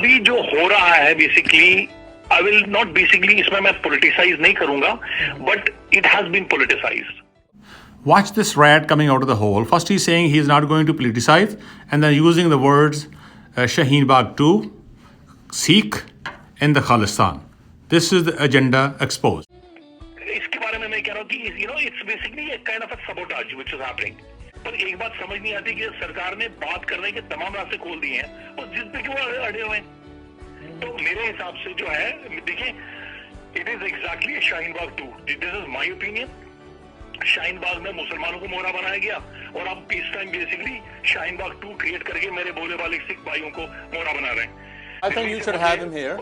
अभी जो हो रहा है basically, I will not basically, इसमें मैं पॉलिटिसाइज नहीं करूंगा, but it has been politicised. Watch this rat coming out of the hole. First he's saying he's not going to politicize, and then using the words Shaheen Bagh 2, Sikh and the Khalistan. This is the agenda exposed. इसके बारे में मैं कह रहा हूँ कि it's basically a kind of a sabotage which is happening. पर एक बात समझ नहीं आती कि सरकार ने बात करने के तमाम रास्ते खोल दिए हैं और जिस पे क्यों अड़े हुए हैं. तो मेरे हिसाब से जो है, देखिए, it is exactly Shaheen Bagh 2. This is my opinion. Shaheen Bagh में मुसलमानों को मोहरा बनाया गया और अब peace time basically Shaheen Bagh 2 create करके मेरे बोले वाले सिख भाइयों को मोहरा बना रहे हैं. I think you should have him here.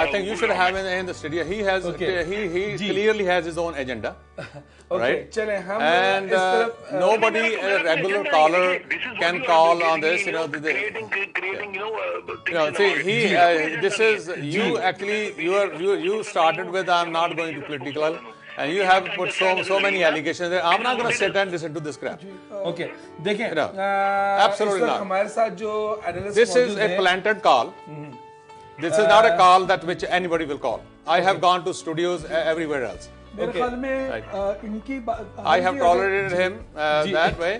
I think you should have him in the studio. He has, he clearly has his own agenda, right? And nobody, a regular caller, can call on this. See, this is you. Actually, you started with "I'm not going to political." And you have put so many allegations there. I'm not going to sit and listen to this crap. Okay, देखें, absolutely not. हमारे साथ जो analyst This is a planted call. This is not a call that which anybody will call. I have gone to studios everywhere else. मेरे ख्याल में इनकी I have tolerated him that way.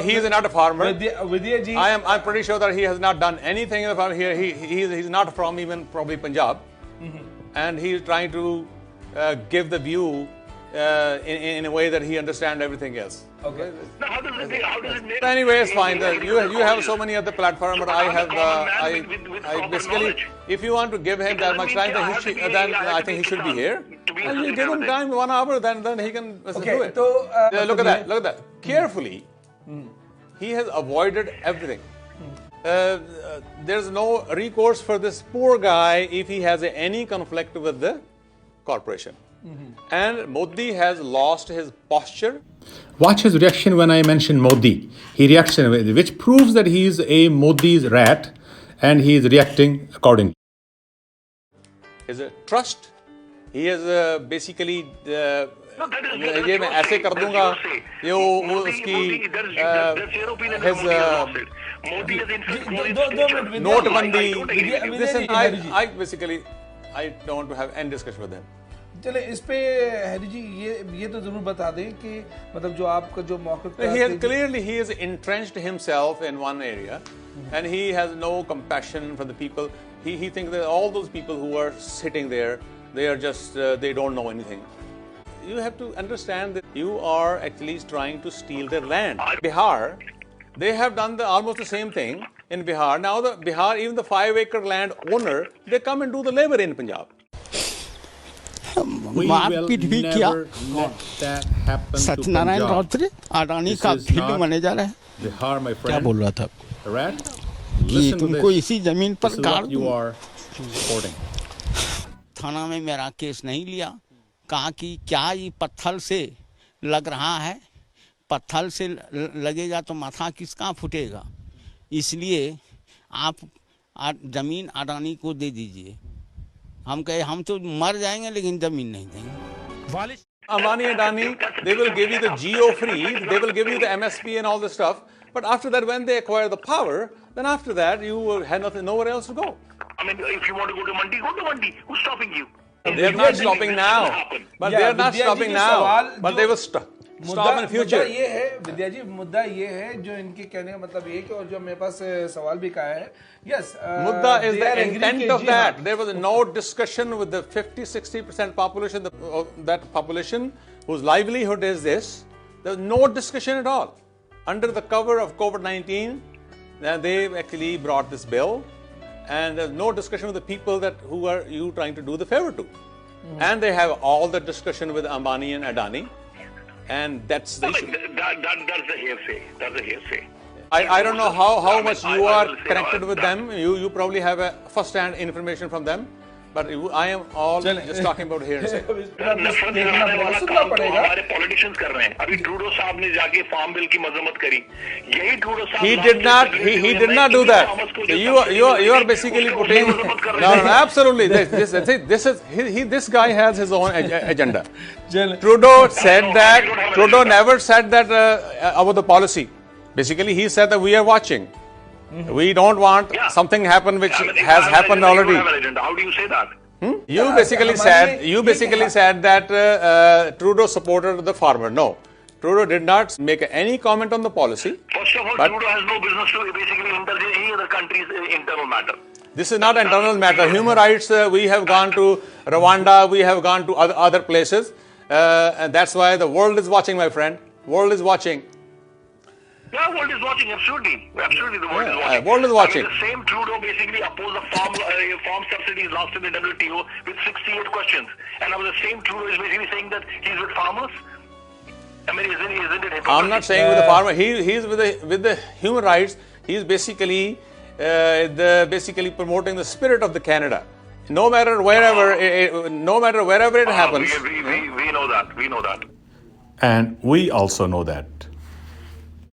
He is not a farmer. Vidya ji, I'm pretty sure that he has not done anything in the farm here. He's not from even probably Punjab, and he is trying to give the view in a way that he understands everything else. Okay. Now, how does it make? Anyway, it's fine. You have so many other platforms, but I have I basically, if you want to give him that much time, then I think he should be here. And you give him time 1 hour, then he can do it. तो Look at that. Carefully, he has avoided everything. There's no recourse for this poor guy if he has any conflict with the corporation. And Modi has lost his posture. Watch his reaction when I mention Modi. He reacts in a way which proves that he is a Modi's rat, and he is reacting accordingly. Is a trust. He is basically ये मैं ऐसे कर दूंगा, ये वो उसकी नोटबंदी. Listen, I basically I don't want to have any discussion with him. चले इस पे हरी जी ये तो जरूर बता दें कि मतलब जो आपका जो मौक़िफ़ He has clearly he has entrenched himself in one area, and he has no compassion for the people. He thinks that all those people who are sitting there, they are just they don't know anything. You have to understand that you are actually trying to steal their land. Bihar, they have done almost the same thing in Bihar. Now the Bihar, even the 5-acre land owner, they come and do the labor in Punjab. मारपीट भी किया. सत्यनारायण रौतरे अडानी का field manager है. क्या बोल रहा था कि तुमको इसी जमीन पर गाड़ दूं. थाना में मेरा केस नहीं लिया. कहा कि क्या ये पत्थर से लग रहा है, पत्थर से लगेगा तो माथा किसका फूटेगा, इसलिए आप जमीन अडानी को दे दीजिए. हम कहे हम तो मर जाएंगे लेकिन जमीन नहीं देंगे. Ambani and Adani, they will give you the geo free, they will give you the MSP and all this stuff, but after that when they acquire the power, then after that you will have nothing, nowhere else to go. I mean, if you want to go to Mandi, go to Mandi. Who's stopping you? They are not stopping now, but they are not stopping now, but they will stop in future. मुद्दा ये है विद्या जी, मुद्दा ये है जो इनके कहने का मतलब ये कि, और जो मेरे पास सवाल भी कहा है. Yes, Mudda is the intent of that. There was no discussion with the 50-60% population, that population whose livelihood is this. There was no discussion at all. Under the cover of COVID-19, they actually brought this bill, and there's no discussion with the people that who are you trying to do the favor to. And they have all the discussion with Ambani and Adani, and that's the issue. That's the hearsay. That's the hearsay. I don't know how much you are connected with them. You probably have a first-hand information from them, but I am all just talking about hearsay. हमारे politicians कर रहे हैं. अभी Trudeau साहब ने जाके farm bill की मजम्मत करी. यही ट्रूडो साहब He did not do that. So you are basically putting no, absolutely. This guy has his own agenda. Trudeau said that. Trudeau never said that about the policy. Basically, he said that we are watching. We don't want something happen which has happened already. How do you say that? You basically said that Trudeau supported the farmer. No, Trudeau did not make any comment on the policy. First of all, Trudeau has no business to basically indulge in any other country's internal matter. This is not an internal matter. Human rights, we have gone to Rwanda, we have gone to other places. And that's why the world is watching, my friend. World is watching. Yeah, world is watching, absolutely. Absolutely, the world is watching. World is watching. I mean, the same Trudeau basically opposed the farm subsidies last in the WTO with 68 questions. And now the same Trudeau is basically saying that he's with farmers. I mean, isn't it hypocrisy? I'm not saying with the farmer. He's with the human rights. He's basically promoting the spirit of the Canada. No matter wherever it happens. We know that. We know that. And we also know that.